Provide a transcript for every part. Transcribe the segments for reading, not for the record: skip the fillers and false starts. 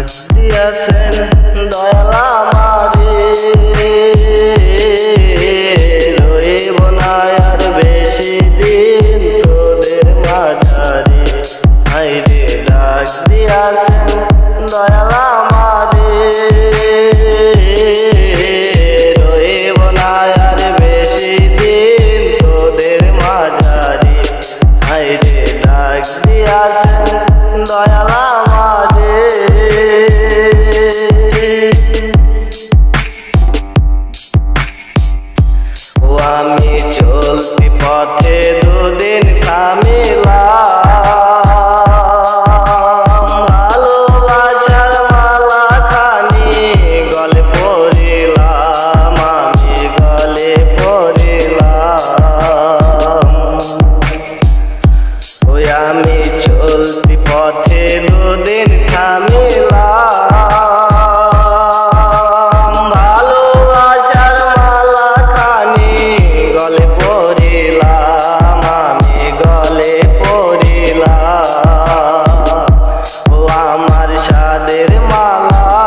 ডাক দিয়াছেন দয়াল আমারে, রইব না আর বেশি দিন তোদের মাঝারে। হায়রে ডাক দিয়াছেন দয়াল আমারে, রইব না আর বেশি দিন তোদের মাঝারে। হায়রে ডাক দিয়াছেন দয়াল আমারে। ও আমি চলতি পথে দুদিন থামিলাম, ভালোবাসার মালা খানি গলে পড়িলাম, আমি গলে পড়িলাম। ওই আমি চলতি পথে দুদিন থামিলাম, ভালোবাসার মালা খানি গলে পড়িলাম, আমি গলে পড়িলাম। ও আমার সাদের মালা,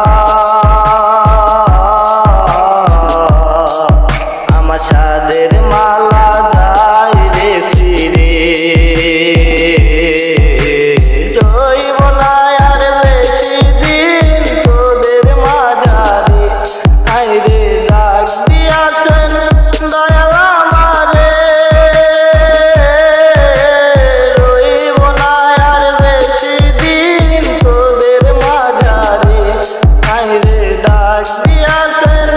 আমার সাদের মালা যাই রে সিরে, রইব না আর বেশি দিন তোদের মাঝারে। হায়রে ডাক দিয়াছেন দয়াল আমারে, রইব না আর বেশি দিন তোদের মাঝারে। হায়রে ডাক দিয়াছেন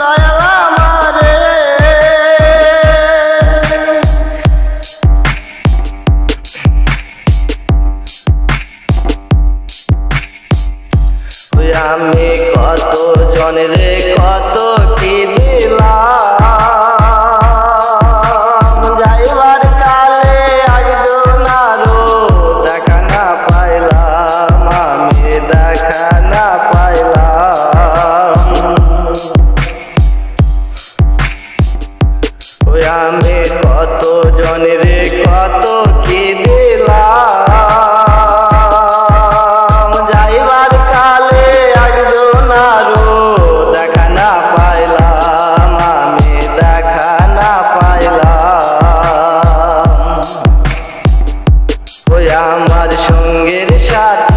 দয়াল আমারে। আমি কত জনরে কত কি দিলাম, যাইবার কালে একজনারও দেখা না পাইলাম, আমি দেখা না পাইলাম। ওই আমি কত জনরে কত কি দিলাম, যাইবার কালে একজনারও দেখা না পাইলাম, আমি দেখা না পাইলাম। ওই আমার সঙ্গের সাথে